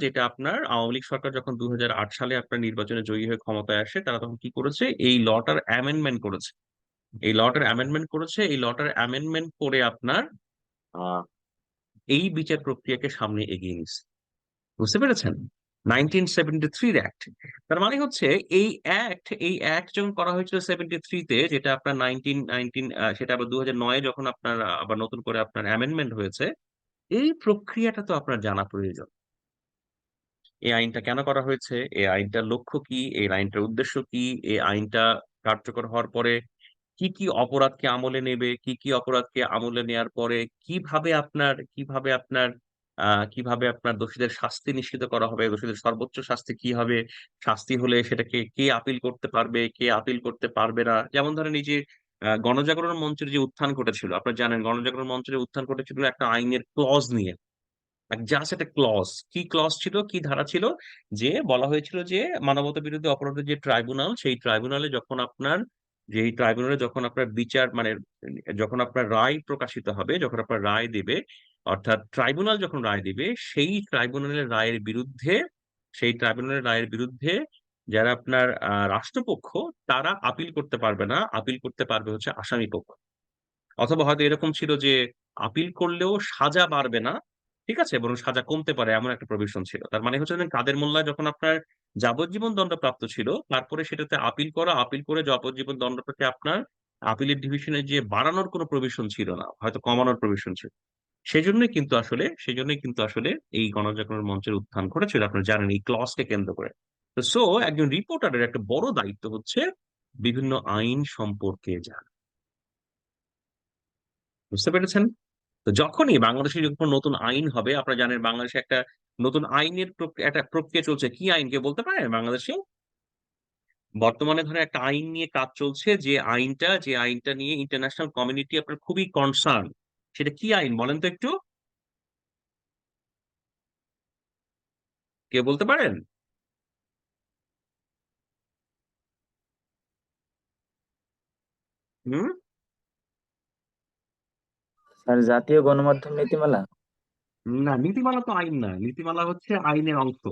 Speaker 1: যেটা আপনার আওয়ামী লীগ সরকার যখন 2008 সালে আপনার নির্বাচনে জয়ী হয়ে ক্ষমতায় আসে, তারা তখন কি করেছে? এই লটার অ্যামেন্ডমেন্ট করে আপনার আহ, এই বিচার প্রক্রিয়াকে সামনে এগিয়ে নিচ্ছে। বুঝতে পেরেছেন? 1973 অ্যাক্ট। তার মানে হচ্ছে এই অ্যাক্ট যখন করা হয়েছিল 73-তে, যেটা আপনার সেটা আবার 2009-এ যখন আপনার আবার নতুন করে আপনার অ্যামেন্ডমেন্ট হয়েছে, এই প্রক্রিয়াটা তো আপনার জানা প্রয়োজন। এই আইনটা কেন করা হয়েছে, এই আইনটার লক্ষ্য কি, এই আইনটার উদ্দেশ্য কি, এই আইনটা কার্যকর হওয়ার পরে কি কি অপরাধকে আমলে নেওয়ার পরে কিভাবে আপনার দোষীদের শাস্তি নিশ্চিত করা হবে, দোষীদের সর্বোচ্চ শাস্তি কি হবে, শাস্তি হলে সেটাকে কে আপিল করতে পারবে, কে আপিল করতে পারবে না। যেমন ধরেন এই যে গণজাগরণ মঞ্চের যে উত্থান ঘটেছিল, আপনারা জানেন গণজাগরণ মঞ্চের উত্থান ঘটেছিল একটা আইনের ক্লজ নিয়ে। জাস্ট একটা ক্লজ, কি ক্লজ ছিল, কি ধারা ছিল, যে বলা হয়েছিল যে মানবতা বিরোধী অপরাধের যে ট্রাইব্যুনাল, সেই ট্রাইব্যুনালে যখন আপনার বিচার মানে যখন আপনার রায় প্রকাশিত হবে, যখন আপনার রায় দিবে, অর্থাৎ ট্রাইব্যুনাল যখন রায় দিবে, সেই ট্রাইব্যুনালের রায়ের বিরুদ্ধে যারা আপনার রাষ্ট্রপক্ষ, তারা আপিল করতে পারবে না। আপিল করতে পারবে হচ্ছে আসামি পক্ষ। অথবা হয়তো এরকম ছিল যে আপিল করলেও সাজা বাড়বে না, ঠিক আছে, বরং সাজা কমতে পারে, এমন একটা প্রভিশন ছিল। তার মানে হচ্ছে যে কাদের মোল্লায় যখন আপনার যাবজ্জীবন দণ্ডপ্রাপ্ত ছিল, তারপরে সেটাতে আপিল করে যাবজ্জীবন দণ্ডটাকে আপনার আপিলের ডিভিশনে যে বাড়ানোর কোনো প্রভিশন ছিল না, হয়তো কমানোর প্রভিশন ছিল। সেজন্যই কিন্তু আসলে এই গণজাগরণ মঞ্চের উত্থান ঘটেছিল, আপনারা জানেন, এই ক্লজকে কেন্দ্র করে। তো একজন রিপোর্টারের একটা বড় দায়িত্ব হচ্ছে বিভিন্ন আইন সম্পর্কে জানা। বুঝতে পেরেছেন? তো যখনই বাংলাদেশে যখন নতুন আইন হবে, আপনারা জানেন বাংলাদেশে একটা নতুন আইনের একটা প্রক্রিয়া চলছে। কি আইন কেউ বলতে পারেন বাংলাদেশে? বর্তমানে ধরেন একটা আইন নিয়ে কাজ চলছে, যে আইনটা নিয়ে ইন্টারন্যাশনাল কমিউনিটি আপনার খুবই কনসার্ন। সেটা কি আইন বলেন তো একটু? কেউ বলতে পারেন? হুম?
Speaker 6: স্যার, জাতীয় গণমাধ্যম নীতিমালা।
Speaker 1: না, নীতিমালা তো আইন না, নীতিমালা হচ্ছে আইনের অংশ।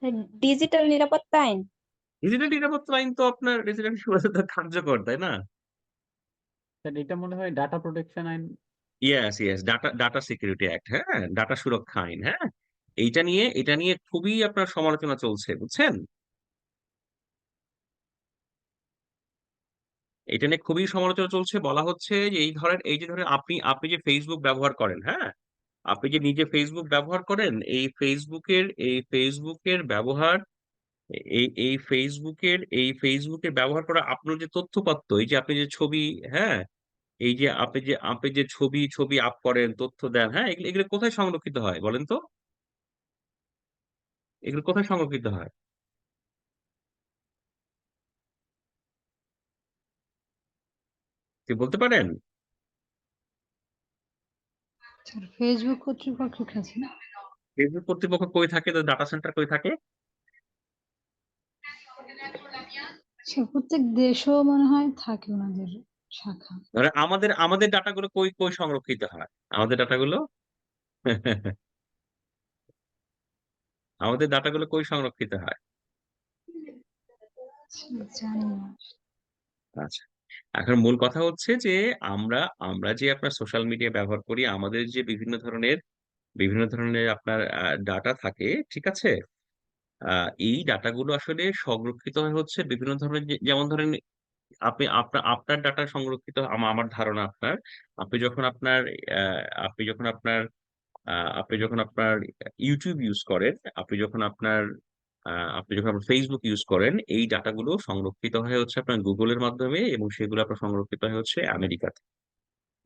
Speaker 7: স্যার, ডিজিটাল নিরাপত্তা আইন।
Speaker 1: ডিজিটাল নিরাপত্তা আইন তো আপনার ডিজিটাল নিরাপত্তা কার্যকর, তাই না?
Speaker 5: স্যার এটা মনে হয় ডাটা প্রোটেকশন আইন।
Speaker 1: Yes, yes, data data security act, হ্যাঁ, ডাটা সুরক্ষা আইন, হ্যাঁ। এটা নিয়ে খুবই আপনার সমালোচনা চলছে, বুঝছেন? এটা নিয়ে খুবই সমালোচনা চলছে। বলা হচ্ছে যে এই যে ধরেন আপনি আপনি যে ফেসবুক ব্যবহার করেন, হ্যাঁ, আপনি যে নিজে ফেসবুক ব্যবহার করেন, এই ফেসবুকের ব্যবহার, এই ফেসবুকের ব্যবহার করা আপনার যে তথ্যপত্র, এই যে আপনি যে ছবি, হ্যাঁ, এই যে আপনি যে ছবি ছবি আপ করেন, তথ্য দেন, হ্যাঁ, এগুলো এগুলো কোথায় সংরক্ষিত হয় বলেন তো? এগুলো কোথায় সংরক্ষিত হয়? কি বলতে পারেন?
Speaker 2: ফেসবুক কর্তৃপক্ষের কাছে।
Speaker 1: ফেসবুক কর্তৃপক্ষ কই থাকে, ডাটা সেন্টার কই থাকে?
Speaker 2: প্রত্যেক দেশও মনে হয় থাকে ওনাদের শাখা।
Speaker 1: ধরে আমাদের আমাদের ডাটাগুলো কই কই সংরক্ষিত হয়? আমাদের ডাটাগুলো আমাদের ডাটাগুলো কই সংরক্ষিত হয়?
Speaker 2: জানি না।
Speaker 1: আচ্ছা, এখন মূল কথা হচ্ছে যে আমরা আমরা যে আপনার সোশ্যাল মিডিয়া ব্যবহার করি, আমাদের যে বিভিন্ন ধরনের আপনার ডাটা থাকে, ঠিক আছে? এই ডাটাগুলো আসলে সংরক্ষিত হয় হচ্ছে বিভিন্ন ধরনের, যেমন ধরেন আপনার ডাটা সংরক্ষিত, আমার ধারণা আপনার, আপনি যখন আপনার আহ, আপনি যখন আপনার আপনি যখন আপনার ইউটিউব ইউজ করেন, আপনি যখন আপনার ফেসবুক ইউজ করেন, এই ডাটাগুলো সংরক্ষিত হয় হচ্ছে আপনার গুগলের মাধ্যমে, এবং সেগুলো আপনার সংরক্ষিত হয় হচ্ছে আমেরিকাতে।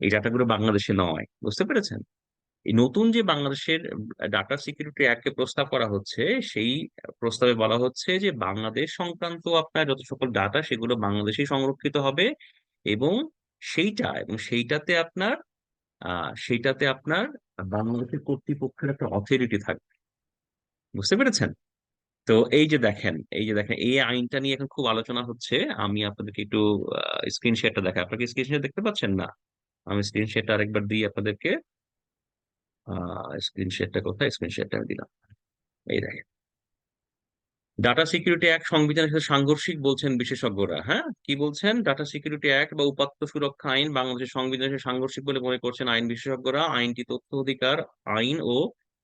Speaker 1: এই ডাটাগুলো বাংলাদেশে নয়, বুঝতে পেরেছেন? এই নতুন যে বাংলাদেশের ডাটা সিকিউরিটি অ্যাক্টে প্রস্তাব করা হচ্ছে, সেই প্রস্তাবে বলা হচ্ছে যে বাংলাদেশ সংক্রান্ত আপনার যত সকল ডাটা, সেগুলো বাংলাদেশেই সংরক্ষিত হবে, এবং সেইটাতে আপনার বাংলাদেশের কর্তৃপক্ষের একটা অথরিটি থাকবে, বুঝতে পেরেছেন? তো এই যে দেখেন এই আইনটা নিয়ে এখন খুব আলোচনা হচ্ছে। আমি আপনাদেরকে একটু স্ক্রিন শেয়ারটা দেখাই। আপনাকে স্ক্রিন শেয়ার দেখতে পাচ্ছেন না? আমি স্ক্রিন শেয়ারটা আরেকবার দিই আপনাদেরকে। স্ক্রিন শেয়ারটা কোথায়? স্ক্রিন শেয়ারটা আমি দিলাম। এই দেখেন, ডাটা সিকিউরিটি অ্যাক্ট সংবিধানের সাথে সাংঘর্ষিক বলছেন বিশেষজ্ঞরা। হ্যাঁ, কি বলছেন? ডাটা সিকিউরিটি অ্যাক্ট বা উপাত্ত সুরক্ষা আইন বাংলাদেশের সংবিধানের সাথে সাংঘর্ষিক বলে মনে করছেন আইন বিশেষজ্ঞরা। আইনটি তথ্য অধিকার আইন ও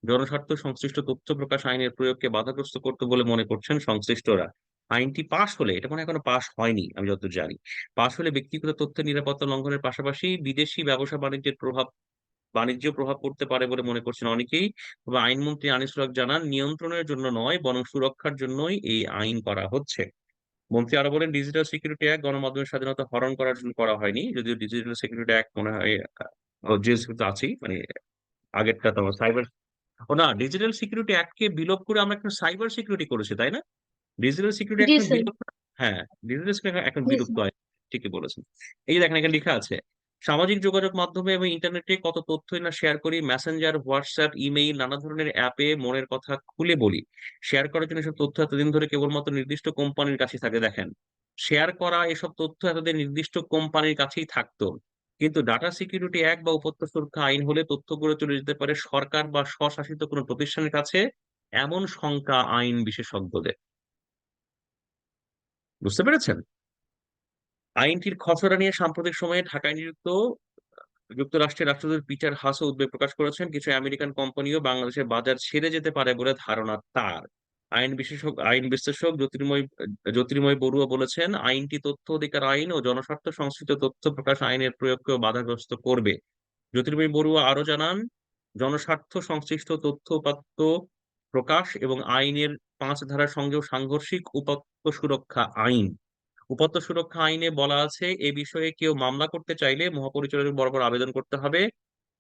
Speaker 1: জনস্বার্থ সংশ্লিষ্ট তথ্য প্রকাশ আইনের প্রয়োগকে বাধাগ্রস্ত করতে বলে মনে করছেন সংশ্লিষ্টরা। আইনটি পাশ হলে, এটা মনে হয় এখনো পাশ হয়নি আমি যতদূর জানি, পাশ হলে ব্যক্তিগত তথ্যের নিরাপত্তা লঙ্ঘনের পাশাপাশি বিদেশি ব্যবসা বাণিজ্য প্রভাব পড়তে পারে বলে মনে করছেন অনেকেই। তবে আইনমন্ত্রী আনিসুল হক জানান, নিয়ন্ত্রণের জন্য নয় বরং সুরক্ষার জন্যই এই আইন করা হচ্ছে। মন্ত্রী আরো বলেন, ডিজিটাল সিকিউরিটি অ্যাক্ট গণমাধ্যমের স্বাধীনতা হরণ করার জন্য করা হয়নি, যদিও ডিজিটাল সিকিউরিটি অ্যাক্ট মনে হয় জিএসপি তো আছেই, মানে আগেরটা তো সাইবার, ও না, ডিজিটাল সিকিউরিটি অ্যাক্ট কে বিলোপ করে আমরা এখন সাইবার সিকিউরিটি করেছি, তাই না? ডিজিটাল সিকিউরিটি
Speaker 2: জি
Speaker 1: এখন
Speaker 2: স্যার।
Speaker 1: বিলুপ্ত। হ্যাঁ, ডিজিটাল সিকিউরিটি এখন
Speaker 2: জি
Speaker 1: বিলুপ্ত
Speaker 2: স্যার।
Speaker 1: হয়, ঠিকই বলেছেন। এই যে দেখেন, এখানে লেখা আছে, সামাজিক যোগাযোগ মাধ্যমে এবং ইন্টারনেটে কত তথ্যই না শেয়ার করি, মেসেঞ্জার, হোয়াটসঅ্যাপ, ইমেইল, নানা ধরনের অ্যাপে মনের কথা খুলে বলি। শেয়ার করার জন্য এসব তথ্য এতদিন ধরে কেবলমাত্র নির্দিষ্ট কোম্পানির কাছে থাকে। দেখেন, শেয়ার করা এসব তথ্য এতদিন নির্দিষ্ট কোম্পানির কাছেই থাকতো, কিন্তু ডাটা সিকিউরিটি অ্যাক্ট বা উপত্য সুরক্ষা আইন হলে তথ্যগুলো চলে যেতে পারে সরকার বা স্বশাসিত কোনো প্রতিষ্ঠানের কাছে, এমন শঙ্কা আইন বিশেষজ্ঞদের। বুঝতে পেরেছেন? আইনটির খসড়া নিয়ে সাম্প্রতিক সময়ে ঢাকায় নিযুক্ত যুক্তরাষ্ট্রের রাষ্ট্রদূত পিটার হাসও উদ্বেগ প্রকাশ করেছেন, কিছু আমেরিকান কোম্পানিও বাংলাদেশের বাজার ছেড়ে যেতে পারে বলে ধারণা তার। আইন বিশ্লেষক জ্যোতির্ময় বড়ুয়া বলেছেন, আইনটি তথ্য অধিকার আইন ও জনস্বার্থ সংশ্লিষ্ট তথ্য প্রকাশ আইনের প্রয়োগকেও বাধাগ্রস্ত করবে। জ্যোতির্ময় বড়ুয়া আরো জানান, জনস্বার্থ সংশ্লিষ্ট তথ্য উপাত্ত প্রকাশ এবং আইনের 5 ধারার সঙ্গেও সাংঘর্ষিক উপাত্ত সুরক্ষা আইন উপাত্ত সুরক্ষা আইনে বলা আছে এ বিষয়ে কেউ মামলা করতে চাইলে মহাপরিচালকের বরাবর আবেদন করতে হবে।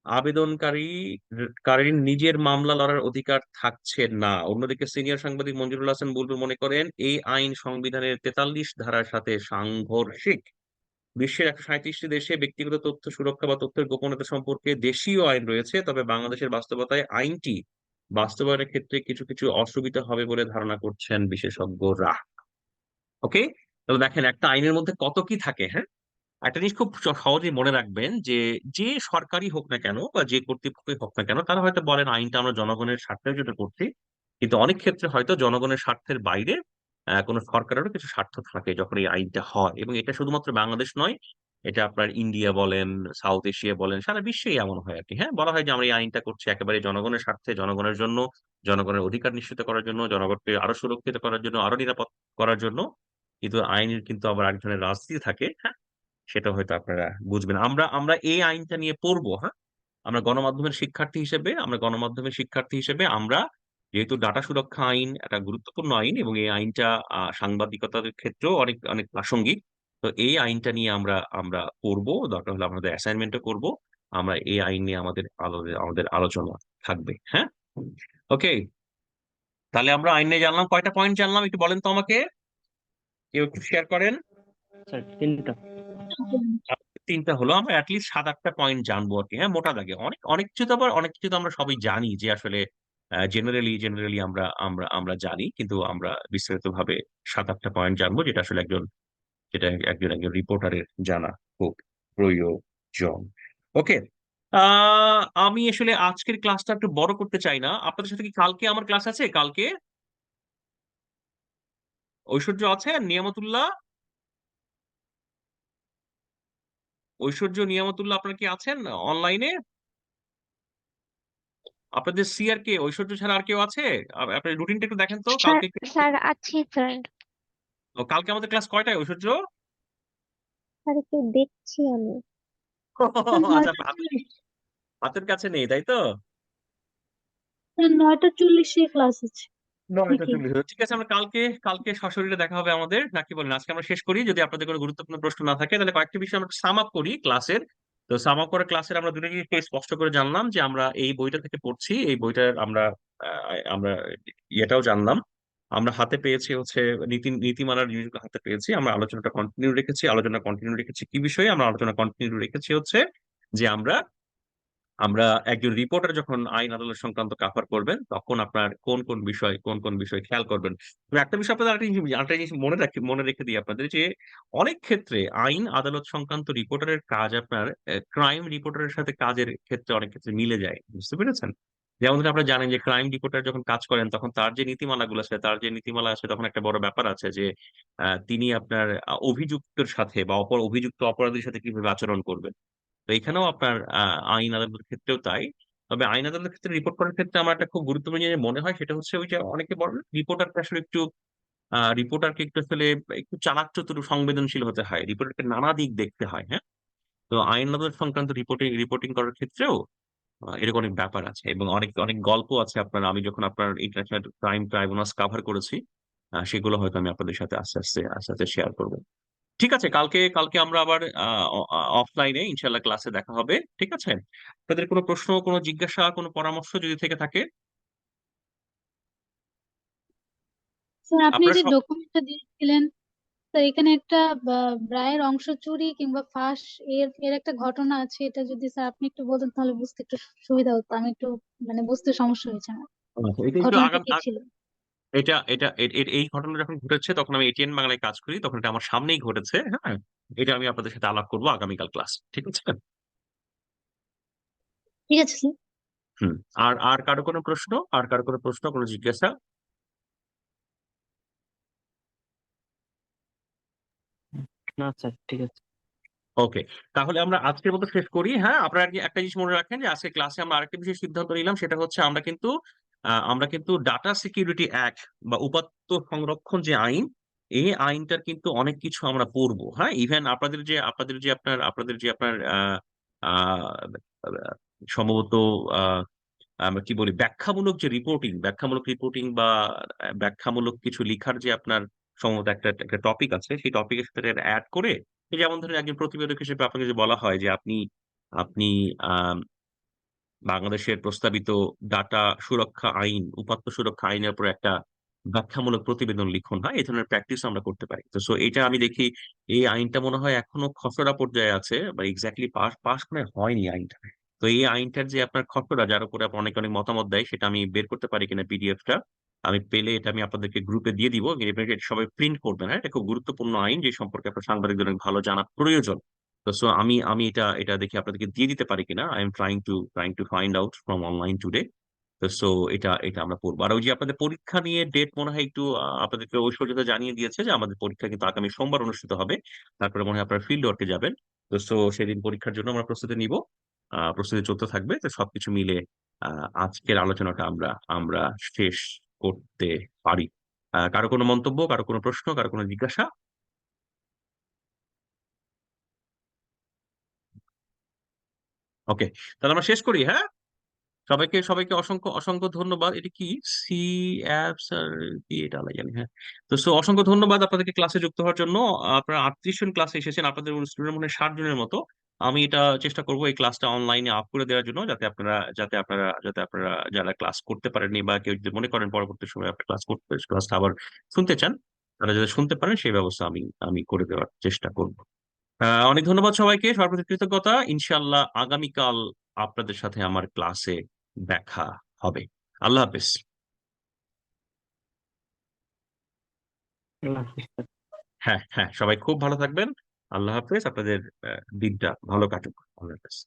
Speaker 1: আবেদনকারীর নিজের মামলা লড়ার অধিকার থাকছে না। অন্যদিকে সিনিয়র সাংবাদিক মঞ্জুরুল হাসান বুলবুল মনে করেন এই আইন সংবিধানের 43 ধারার সাথে সাংঘর্ষিক। বিশ্বের 137টি দেশে ব্যক্তিগত তথ্য সুরক্ষা বা তথ্যের গোপনীয়তা সম্পর্কে দেশীয় আইন রয়েছে, তবে বাংলাদেশের বাস্তবতায় আইনটি বাস্তবায়নের ক্ষেত্রে কিছু কিছু অসুবিধা হবে বলে ধারণা করছেন বিশেষজ্ঞরা। ওকে, তাহলে দেখেন একটা আইনের মধ্যে কত কি থাকে। হ্যাঁ, একটা জিনিস খুব সহজেই মনে রাখবেন যে যে সরকারই হোক না কেন বা যে কর্তৃপক্ষই হোক না কেন, তারা হয়তো বলেন আইনটা আমরা জনগণের স্বার্থের জন্য করছি, কিন্তু অনেক ক্ষেত্রে হয়তো জনগণের স্বার্থের বাইরে কোনো সরকারেরও কিছু স্বার্থ থাকে যখন এই আইনটা হয়। এবং এটা শুধুমাত্র বাংলাদেশ নয়, এটা আপনার ইন্ডিয়া বলেন, সাউথ এশিয়া বলেন, সারা বিশ্বেই এমন হয় আর কি। হ্যাঁ, বলা হয় যে আমরা এই আইনটা করছি একেবারে জনগণের স্বার্থে, জনগণের জন্য, জনগণের অধিকার নিশ্চিত করার জন্য, জনগণকে আরো সুরক্ষিত করার জন্য, আরো নিরাপদ করার জন্য। কিন্তু আইনের কিন্তু আবার এক ধরনের রাজনীতি থাকে। হ্যাঁ, সেটা হয়তো আপনারা বুঝবেন। আমরা আমরা এই আইনটা নিয়ে পড়বো। হ্যাঁ, আমরা গণমাধ্যমের শিক্ষার্থী হিসেবে আমরা, যেহেতু ডাটা সুরক্ষা আইন একটা গুরুত্বপূর্ণ আইন এবং এই আইনটা সাংবাদিকতার ক্ষেত্রেও অনেক অনেক প্রাসঙ্গিক। তো এই আইনটা নিয়ে আমরা আমরা পড়বো, দরকার হলে আমাদের অ্যাসাইনমেন্টও করব। আমরা এই আইন নিয়ে আমাদের আলোচনা থাকবে। হ্যাঁ, ওকে, তাহলে আমরা আইন নিয়ে জানলাম কয়টা পয়েন্ট জানলাম একটু বলেন তো আমাকে, কেউ একটু শেয়ার করেন।
Speaker 6: স্যার 3টা।
Speaker 1: তিনটা হলো, আমরা অ্যাটলিস্ট 7-8টা পয়েন্ট জানবো আর কি। হ্যাঁ, মোটা দাগে অনেক অনেক কিছু তো, আবার অনেক কিছু তো আমরা সবাই জানি যে আসলে জেনারেলি আমরা আমরা আমরা জানি, কিন্তু আমরা বিস্তারিত ভাবে 7-8টা পয়েন্ট জানবো, যেটা আসলে একজন একজন রিপোর্টারের জানা খুব প্রয়োজন। ওকে, আমি আসলে আজকের ক্লাসটা একটু বড় করতে চাই না। আপনাদের সাথে কি কালকে আমার ক্লাস আছে? কালকে ঐশ্বর্য আছে, নিয়ামতুল্লাহ, নিয়ামতুল্লাহ, আপনারা কি আছেন অনলাইনে? আপনাদের সিআর কে ঐশ্বর্য ছাড়া আর কেউ আছে? আপনার রুটিনটা একটু দেখেন তো
Speaker 8: স্যার
Speaker 1: কালকে।
Speaker 8: স্যার আছি স্যার।
Speaker 1: কালকে আমাদের ক্লাস কয়টায় ঐশ্বর্য?
Speaker 8: স্যার একটু দেখছি আমি।
Speaker 1: আচ্ছা, হাতের কাছে নেই তাই তো?
Speaker 2: 9:40 ক্লাস আছে
Speaker 1: 9:40। ঠিক আছে, আমরা কালকে কালকে সশরীরে দেখা হবে আমাদের, নাকি বলেন? আজকে আমরা শেষ করি, যদি আপনাদের কোনো গুরুত্বপূর্ণ প্রশ্ন না থাকে তাহলে কয়েকটি বিষয় আমরা সাম আপ করি ক্লাসের। তো সাম আপ করে ক্লাসের আমরা দুটো জিনিস স্পষ্ট করে জানলাম যে আমরা এই বইটা থেকে পড়ছি, এই বইটার আমরা আমরা ইয়েটাও জানলাম। আমরা হাতে পেয়েছি হচ্ছে নীতিমালার জিনিসগুলো হাতে পেয়েছি। আমরা আলোচনা কন্টিনিউ রেখেছি কি বিষয়ে? আমরা আলোচনা কন্টিনিউ রেখেছি হচ্ছে যে আমরা আমরা একজন রিপোর্টার যখন আইন আদালত সংক্রান্ত কাভার করবেন, তখন আপনার কোন কোন বিষয় খেয়াল করবেন। তবে একটা বিষয় আপনাদের আরেকটা জিনিস মনে রেখে দিই আপনাদের, যে অনেক ক্ষেত্রে আইন আদালত সংক্রান্ত রিপোর্টারের কাজ আপনার ক্রাইম রিপোর্টারের সাথে কাজের ক্ষেত্রে অনেক ক্ষেত্রে মিলে যায়। বুঝতে পেরেছেন? যেমন ধরুন আপনারা জানেন যে ক্রাইম রিপোর্টার যখন কাজ করেন, তখন তার যে নীতিমালা আছে, তখন একটা বড় ব্যাপার আছে যে তিনি আপনার অভিযুক্তের সাথে বা অভিযুক্ত অপরাধীর সাথে কিভাবে আচরণ করবেন। তো এখানেও আপনার আইন আদালতের ক্ষেত্রেও তাই। তবে আইন আদালতের ক্ষেত্রে রিপোর্ট করার ক্ষেত্রে আমার একটা খুব গুরুত্বপূর্ণ জিনিস মনে হয়, সেটা হচ্ছে ওই যে অনেকে বলেন রিপোর্টারকে একটু আসলে একটু চালাক চতুর সংবেদনশীল হতে হয়, রিপোর্টারকে নানা দিক দেখতে হয়। হ্যাঁ, তো আইন আদালত সংক্রান্ত রিপোর্টিং করার ক্ষেত্রেও এরকম অনেক ব্যাপার আছে এবং অনেক অনেক গল্প আছে। আমি যখন আপনার ইন্টারন্যাশনাল ক্রাইম ট্রাইব্যুনালস কাভার করেছি, সেগুলো হয়তো আমি আপনাদের সাথে আস্তে আস্তে শেয়ার করবো। ঠিক আছে, কালকে কালকে আমরা আবার অফলাইনে ইনশাল্লাহ ক্লাসে দেখা হবে। ঠিক আছে, আপনাদের কোনো প্রশ্ন, কোনো জিজ্ঞাসা, কোনো পরামর্শ যদি থেকে থাকে?
Speaker 2: স্যার আপনি
Speaker 1: আপনারা
Speaker 2: যে
Speaker 1: সব
Speaker 2: ডকুমেন্টটা দিয়েছিলেন, তো এখানে একটা রায়ের অংশ চুরি কিংবা ফাঁস এর এর একটা ঘটনা আছে, এটা যদি স্যার আপনি একটু বলতেন তাহলে বুঝতে একটু সুবিধা হতো। আমি একটু মানে বুঝতে সমস্যা হয়েছে আমার,
Speaker 1: এটা একটু
Speaker 2: ঘটনাটা কি ছিল।
Speaker 1: এটা এটা এই ঘটনা যখন ঘটেছে, তখন আমি এটিএন বাংলায় কাজ করি, তখন এটা আমার সামনেই ঘটেছে। হ্যাঁ, এটা আমি আপনাদের সাথে আলাপ করবো আগামীকাল ক্লাস। ঠিক আছে।
Speaker 2: ঠিক আছে স্যার।
Speaker 1: হুম। আর আর কারো কোনো প্রশ্ন, কোনো জিজ্ঞাসা?
Speaker 6: না স্যার, ঠিক আছে।
Speaker 1: ওকে, তাহলে আমরা আজকের মতো শেষ করি। হ্যাঁ, আপনারা একটা জিনিস মনে রাখেন যে আজকে ক্লাসে আমরা আরেকটা বিশেষ সিদ্ধান্ত নিলাম, সেটা হচ্ছে আমরা কিন্তু ডাটা সিকিউরিটি অ্যাক্ট বা উপাত্ত সংরক্ষণ যে আইন, এই আইনটার কিন্তু অনেক কিছু আমরা পড়বো। হ্যাঁ, ইভেন আপনার সম্ভবত আমরা কি বলি, ব্যাখ্যামূলক রিপোর্টিং বা ব্যাখ্যামূলক কিছু লিখার যে আপনার সম্ভবত একটা একটা টপিক আছে, সেই টপিকের সাথে অ্যাড করে, এই যেমন ধরেন একজন প্রতিবেদক হিসেবে আপনাকে যদি বলা হয় যে আপনি আপনি আহ বাংলাদেশের প্রস্তাবিত ডাটা সুরক্ষা আইন, উপাত্ত সুরক্ষা আইনের উপর একটা ব্যাখ্যামূলক প্রতিবেদন লিখুন, হয় এই ধরনের প্র্যাকটিস আমরা করতে পারি। তো সো এটা আমি দেখি এই আইনটা মনে হয় এখনো খসড়া পর্যায়ে আছে, বা এক্স্যাক্টলি পাস পাস মনে হয় হয়নি আইনটা। তো এই আইনটার যে আপনার খসড়া, যার উপরে আপনার অনেক অনেক মতামত দেয়, সেটা আমি বের করতে পারি কিনা পিডিএফটা, আমি পেলে এটা আমি আপনাদেরকে গ্রুপে দিয়ে দিব, এটা সবাই প্রিন্ট করবেন। হ্যাঁ, এটা খুব গুরুত্বপূর্ণ আইন, যে সম্পর্কে আপনার সাংবাদিকদের অনেক ভালো জানা প্রয়োজন। তো সো আমি আমি এটা এটা দেখি আপনাদেরকে দিয়ে দিতে পারি কিনা। I am trying to find out from online today. তো সো এটা এটা আমরা পড়বো। আর ওই যে আপনাদের পরীক্ষা নিয়ে ডেট মনে হয় একটু আপনাদেরকে ঐশ্বর্যতা জানিয়ে দিয়েছে যে আমাদের পরীক্ষা কিন্তু আগামী সোমবার অনুষ্ঠিত হবে। তারপরে মনে হয় আপনারা ফিল্ড ওয়ার্কে যাবেন। তো সো সেদিন পরীক্ষার জন্য আমরা প্রস্তুতি নিব, প্রস্তুতি চলতে থাকবে। তো সবকিছু মিলে আজকের আলোচনাটা আমরা আমরা শেষ করতে পারি। কারো কোনো মন্তব্য, কারো কোনো প্রশ্ন, কারো কোনো জিজ্ঞাসা? ওকে, তাহলে আমরা শেষ করি। হ্যাঁ, সবাইকে সবাইকে অসংখ্য অসংখ্য ধন্যবাদ। এটা কি সি অ্যাপস আর কি এটা আলাই জানি। হ্যাঁ, তো সো অসংখ্য ধন্যবাদ আপনাদেরকে ক্লাসে যুক্ত হওয়ার জন্য। আপনারা 38 জন ক্লাসে এসেছেন, আপনাদের স্টুডেন্ট মনে হয় 60 জনের মতো। আমি এটা চেষ্টা করব এই ক্লাসটা অনলাইনে আপ করে দেওয়ার জন্য, যাতে আপনারা যারা ক্লাস করতে পারেননি, বা কেউ যদি মনে করেন পরবর্তী সময় আপনি ক্লাসটা আবার শুনতে চান, তারা যাতে শুনতে পারেন সেই ব্যবস্থা আমি আমি করে দেওয়ার চেষ্টা করব। অনেক ধন্যবাদ সবাইকে, সবার প্রতি কৃতজ্ঞতা। ইনশাল্লাহ আগামীকাল আপনাদের সাথে আমার ক্লাসে দেখা হবে। আল্লাহ হাফেজ।
Speaker 6: আল্লাহ হাফিজ।
Speaker 1: হ্যাঁ হ্যাঁ, সবাই খুব ভালো থাকবেন। আল্লাহ হাফেজ, আপনাদের দিনটা ভালো কাটুক। আল্লাহ হাফেজ।